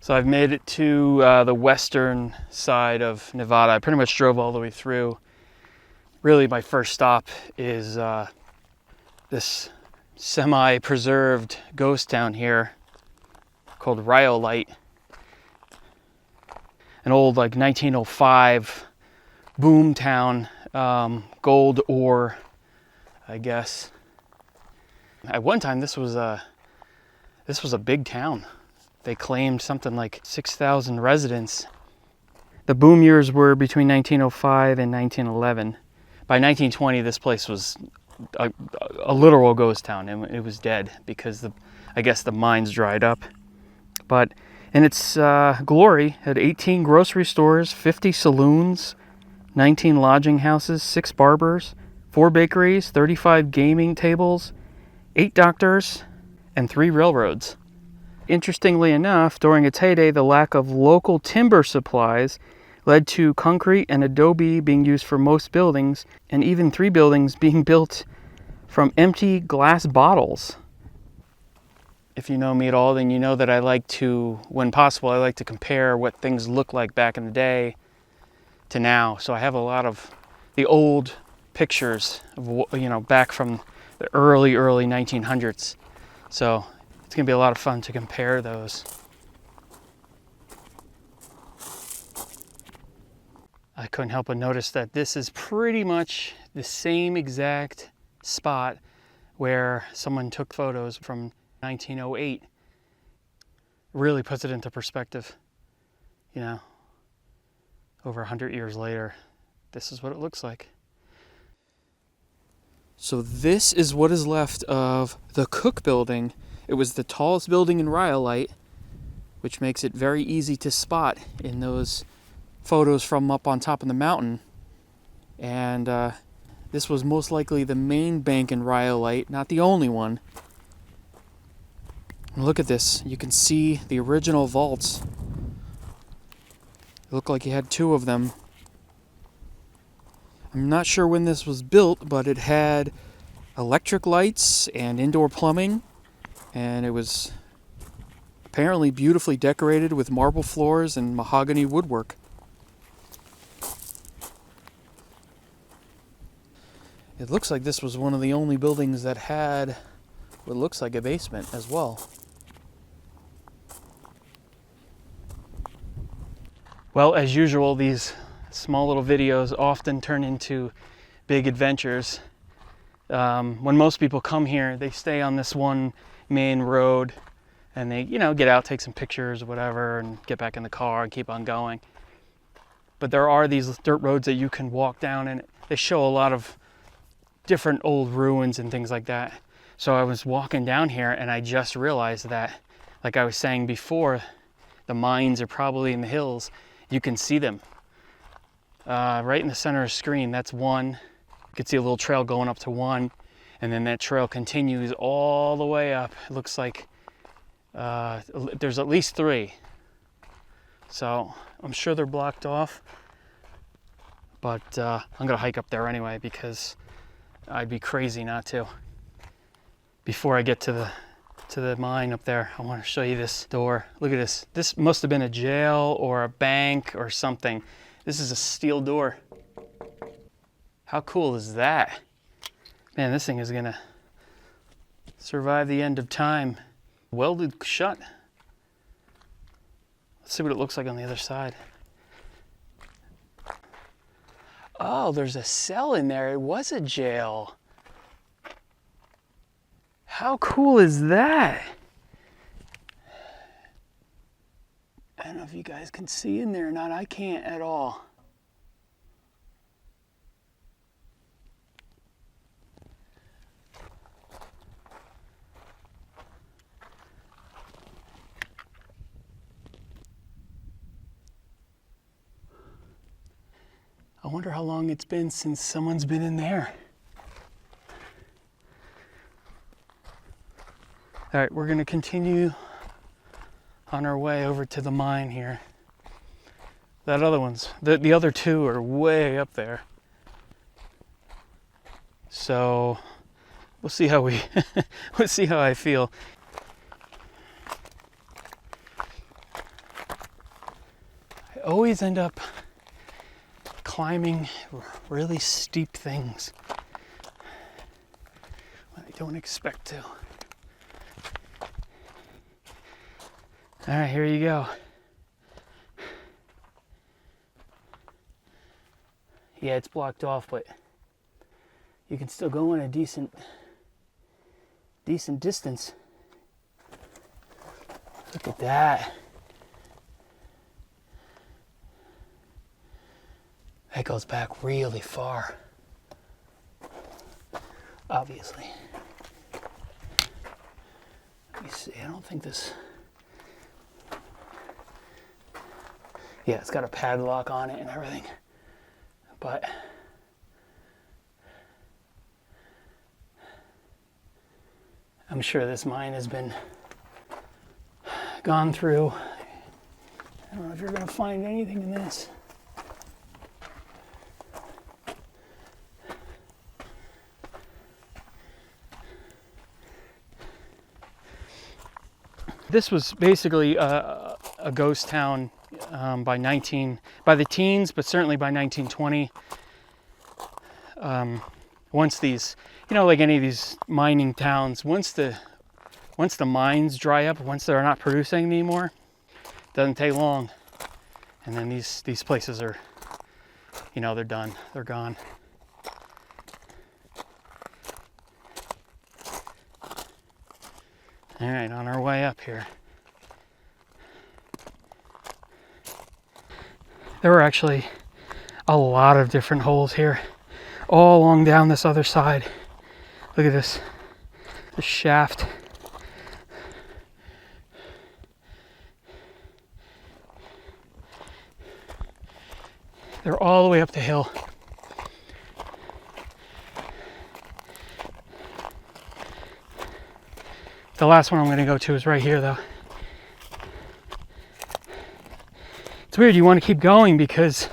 So I've made it to the western side of Nevada. I pretty much drove all the way through. Really, my first stop is this semi-preserved ghost town here called Rhyolite. An old, like, 1905 boom town, gold ore, I guess. At one time, this was a big town. They claimed something like 6,000 residents. The boom years were between 1905 and 1911. By 1920, this place was a literal ghost town, and it was dead because I guess the mines dried up. But in its glory, it had 18 grocery stores, 50 saloons, 19 lodging houses, 6 barbers, 4 bakeries, 35 gaming tables, 8 doctors, and 3 railroads. Interestingly enough, during its heyday, the lack of local timber supplies led to concrete and adobe being used for most buildings, and even 3 buildings being built from empty glass bottles. If you know me at all, then you know that I like to, when possible, I like to compare what things look like back in the day to now. So I have a lot of the old pictures of, back from the early 1900s. So it's going to be a lot of fun to compare those. I couldn't help but notice that this is pretty much the same exact spot where someone took photos from 1908. Really puts it into perspective. Over 100 years later, this is what it looks like. So this is what is left of the Cook Building. It was the tallest building in Rhyolite, which makes it very easy to spot in those photos from up on top of the mountain. And this was most likely the main bank in Rhyolite, not the only one. And look at this. You can see the original vaults. It looked like you had 2 of them. I'm not sure when this was built, but it had electric lights and indoor plumbing. And it was apparently beautifully decorated with marble floors and mahogany woodwork. It looks like this was one of the only buildings that had what looks like a basement as well. Well, as usual, these small little videos often turn into big adventures. When most people come here, they stay on this one main road and they, get out, take some pictures or whatever, and get back in the car and keep on going. But there are these dirt roads that you can walk down, and they show a lot of different old ruins and things like that. So I was walking down here and I just realized that, like I was saying before, the mines are probably in the hills. You can see them right in the center of the screen. That's one. You can see a little trail going up to one, and then that trail continues all the way up. It looks like there's at least 3. So I'm sure they're blocked off, but I'm gonna hike up there anyway because I'd be crazy not to. Before I get to the mine up there, I want to show you this door. Look at this. This must have been a jail or a bank or something. This is a steel door. How cool is that? Man, this thing is gonna survive the end of time. Welded shut. Let's see what it looks like on the other side. Oh, there's a cell in there. It was a jail. How cool is that? I don't know if you guys can see in there or not. I can't at all. I wonder how long it's been since someone's been in there. All right, we're going to continue on our way over to the mine here. The other 2 are way up there. So we'll see how we'll see how I feel. always end up climbing really steep things when I don't expect to. All right, here you go. Yeah, it's blocked off, but you can still go in a decent distance. Look at that. That goes back really far. Obviously. Let me see, I don't think this... Yeah, it's got a padlock on it and everything. But I'm sure this mine has been gone through. I don't know if you're going to find anything in this. This was basically a ghost town by the teens, but certainly by 1920. Once these, like any of these mining towns, once the mines dry up, once they're not producing anymore, it doesn't take long, and then these places are, they're done, they're gone. All right, on our way up here. There were actually a lot of different holes here, all along down this other side. Look at this shaft. They're all the way up the hill. The last one I'm going to go to is right here, though. It's weird, you want to keep going because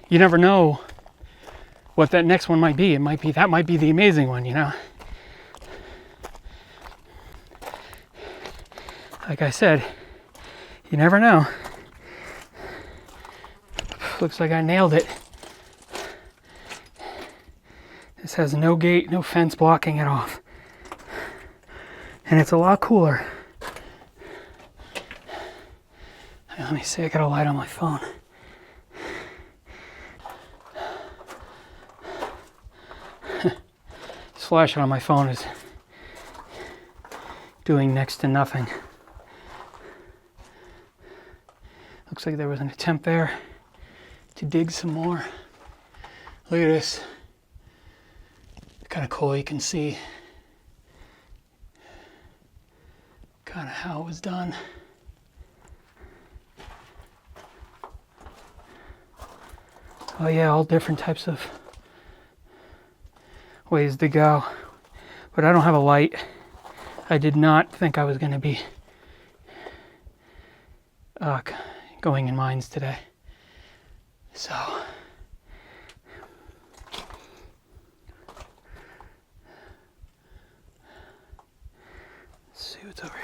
you never know what that next one might be. That might be the amazing one, Like I said, you never know. Looks like I nailed it. This has no gate, no fence blocking it off. And it's a lot cooler. Let me see, I got a light on my phone. This flashlight on my phone is doing next to nothing. Looks like there was an attempt there to dig some more. Look at this. It's kind of cool, you can see kind of how it was done. Oh yeah, all different types of ways to go. But I don't have a light. I did not think I was going to be going in mines today. So let's see what's over here.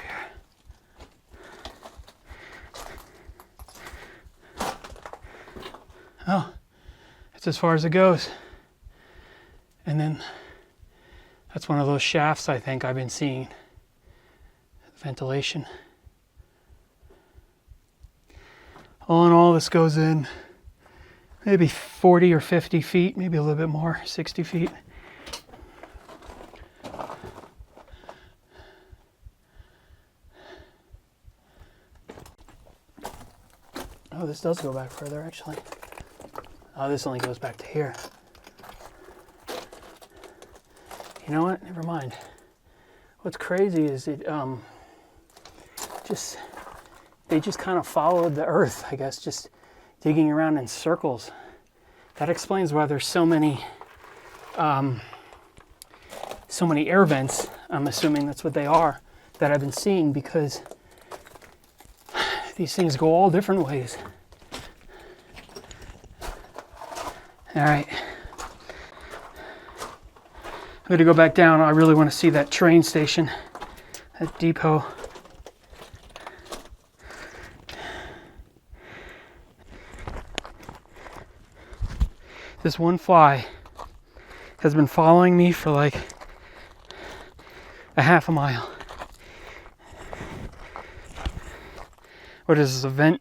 Oh, it's as far as it goes. And then that's one of those shafts I think I've been seeing. Ventilation. All in all, this goes in maybe 40 or 50 feet, maybe a little bit more, 60 feet. Oh, this does go back further, actually. Oh, this only goes back to here. You know what? Never mind. What's crazy is they just kind of followed the earth, I guess, just digging around in circles. That explains why there's so many air vents. I'm assuming that's what they are that I've been seeing, because these things go all different ways. All right. I'm going to go back down. I really want to see that train station, that depot. This one fly has been following me for like a half a mile. What is this, a vent?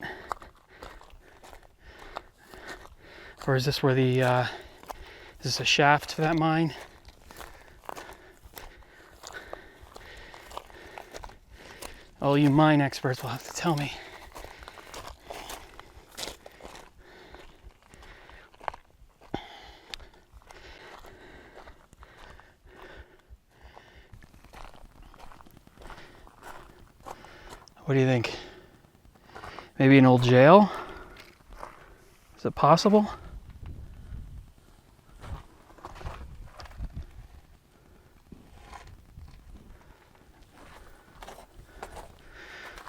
Or is this where the, is this a shaft for that mine? All you mine experts will have to tell me. What do you think? Maybe an old jail? Is it possible?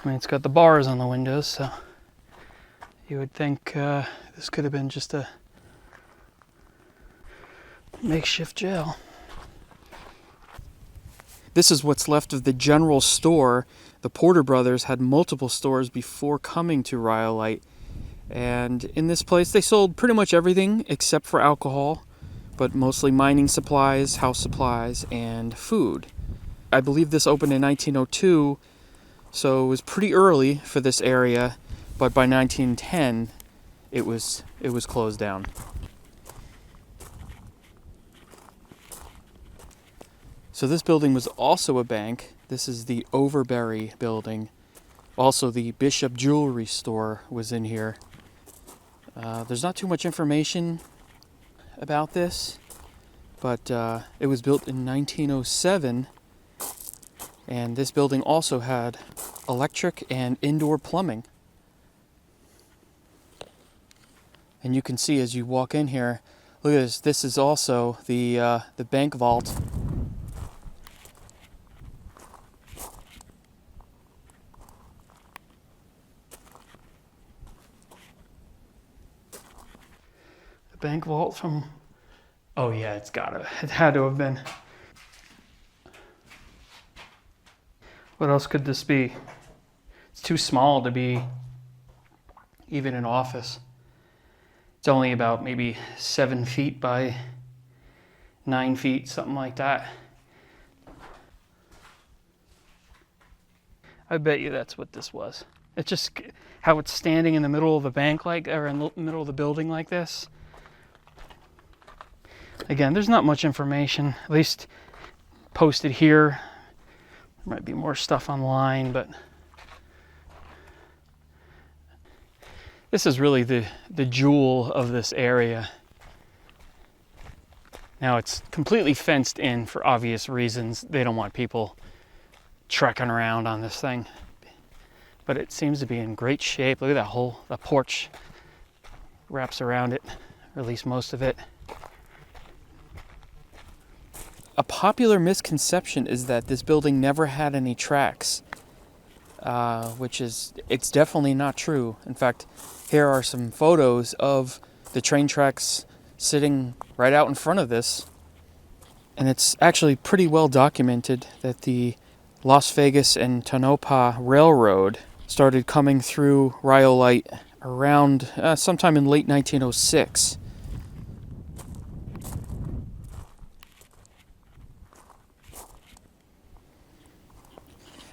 I mean, it's got the bars on the windows, so you would think this could have been just a makeshift jail. This is what's left of the general store. The Porter brothers had multiple stores before coming to Rhyolite. And in this place, they sold pretty much everything except for alcohol, but mostly mining supplies, house supplies, and food. I believe this opened in 1902, so it was pretty early for this area, but by 1910, it was closed down. So this building was also a bank. This is the Overbury building. Also, the Bishop Jewelry Store was in here. There's not too much information about this, but it was built in 1907, and this building also had electric and indoor plumbing. And you can see as you walk in here, look at this. This is also the bank vault. The bank vault from, oh yeah, it had to have been. What else could this be? It's too small to be even an office. It's only about maybe 7 feet by 9 feet, something like that. I bet you that's what this was. It's just how it's standing in the middle of the bank or in the middle of the building like this. Again, there's not much information, at least posted here. There might be more stuff online, but this is really the jewel of this area. Now, it's completely fenced in for obvious reasons. They don't want people trekking around on this thing. But it seems to be in great shape. Look at that porch wraps around it, or at least most of it. A popular misconception is that this building never had any tracks, it's definitely not true. In fact, here are some photos of the train tracks sitting right out in front of this. And it's actually pretty well documented that the Las Vegas and Tonopah Railroad started coming through Rhyolite around sometime in late 1906.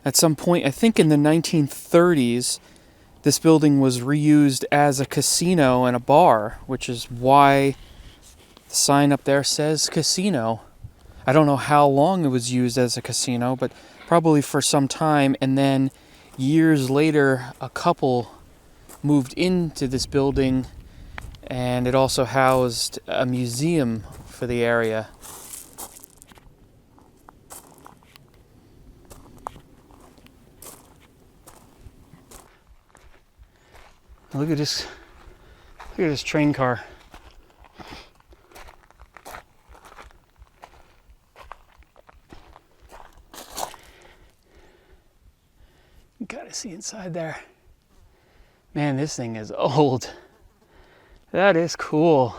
At some point, I think in the 1930s, this building was reused as a casino and a bar, which is why the sign up there says casino. I don't know how long it was used as a casino, but probably for some time. And then years later, a couple moved into this building, and it also housed a museum for the area. Look at this train car. You gotta see inside there. Man, this thing is old. That is cool.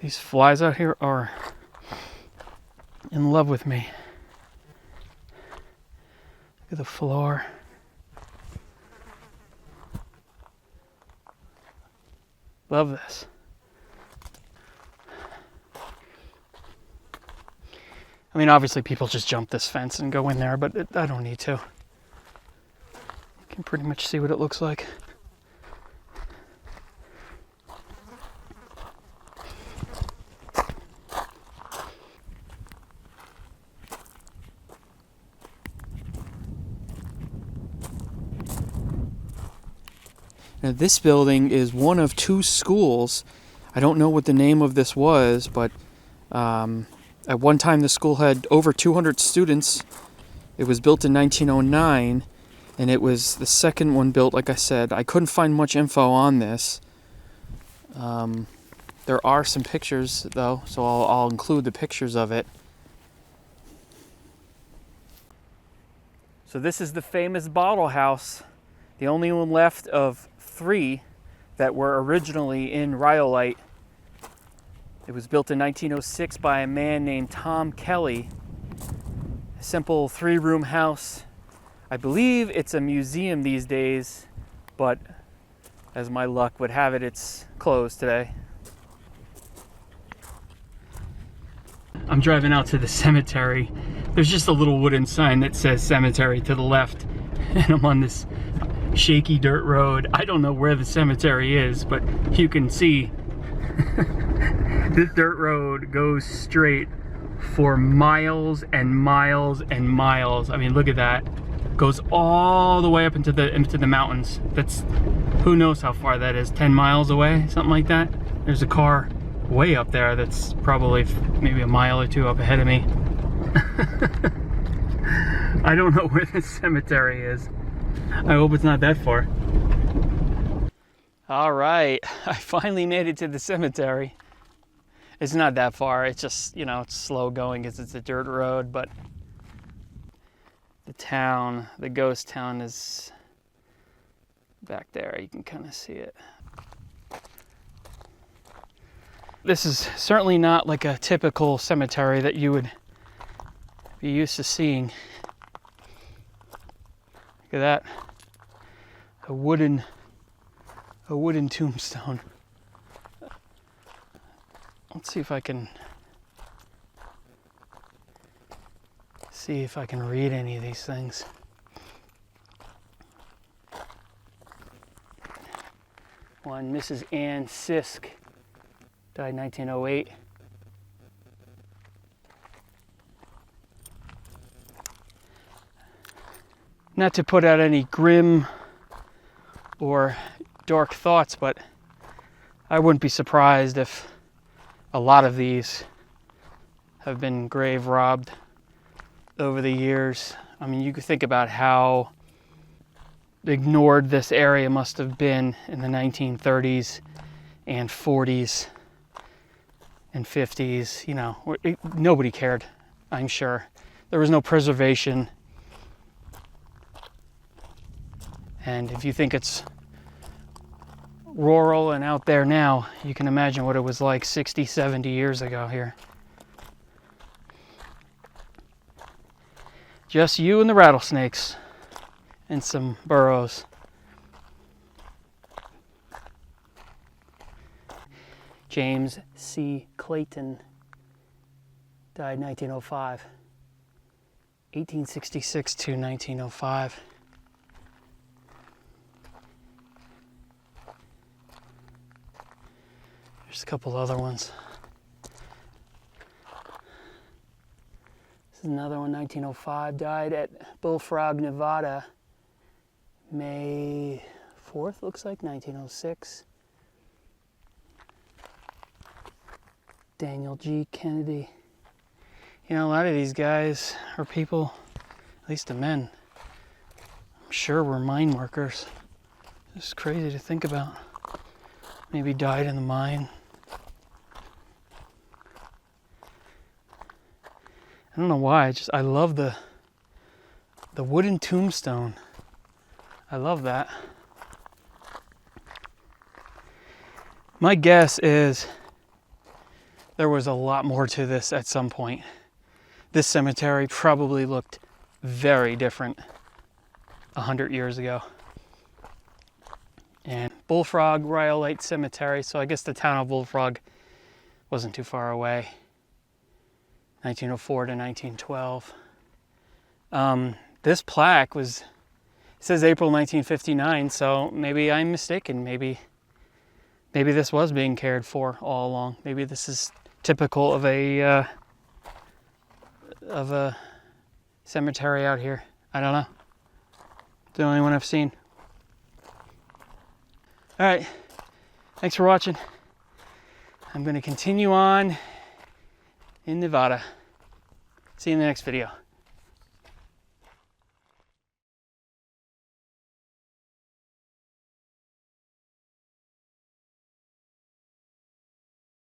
These flies out here are in love with me. Look at the floor. Love this. I mean, obviously people just jump this fence and go in there, but I don't need to. You can pretty much see what it looks like. Now, this building is one of two schools. I don't know what the name of this was, but at one time the school had over 200 students. It was built in 1909, and it was the second one built, like I said. I couldn't find much info on this. There are some pictures, though, so I'll include the pictures of it. So this is the famous bottle house, the only one left of 3 that were originally in Rhyolite. It was built in 1906 by a man named Tom Kelly. A simple 3-room house. I believe it's a museum these days, but as my luck would have it, it's closed today. I'm driving out to the cemetery. There's just a little wooden sign that says cemetery to the left, and I'm on this shaky dirt road. I don't know where the cemetery is, but you can see this dirt road goes straight for miles and miles and miles. I mean, look at that. Goes all the way up into the mountains. That's, who knows how far that is, 10 miles away, something like that. There's a car way up there that's probably maybe a mile or 2 up ahead of me. I don't know where this cemetery is. I hope it's not that far. All right, I finally made it to the cemetery. It's not that far. It's just, you know, it's slow going because it's a dirt road, but the town, the ghost town, is back there. You can kind of see it. This is certainly not like a typical cemetery that you would be used to seeing. Look at that. A wooden tombstone. Let's see if I can read any of these things. One, Mrs. Ann Sisk, died 1908. Not to put out any grim or dark thoughts, but I wouldn't be surprised if a lot of these have been grave robbed over the years. I mean, you could think about how ignored this area must have been in the 1930s and 40s and 50s. You know, nobody cared, I'm sure. There was no preservation. And if you think it's rural and out there now, you can imagine what it was like 60, 70 years ago here. Just you and the rattlesnakes and some burros. James C. Clayton died 1905. 1866 to 1905. There's a couple other ones. This is another one, 1905. Died at Bullfrog, Nevada, May 4th, looks like, 1906. Daniel G. Kennedy. You know, a lot of these guys are people, at least the men, I'm sure were mine workers. It's crazy to think about. Maybe died in the mine. I don't know why, I love the wooden tombstone. I love that. My guess is there was a lot more to this at some point. This cemetery probably looked very different 100 years ago. And Bullfrog Rhyolite Cemetery. So I guess the town of Bullfrog wasn't too far away. 1904 to 1912. This plaque was, it says April 1959, so maybe I'm mistaken. Maybe this was being cared for all along. Maybe this is typical of a cemetery out here. I don't know. It's the only one I've seen. All right, thanks for watching. I'm going to continue on in Nevada. See you in the next video.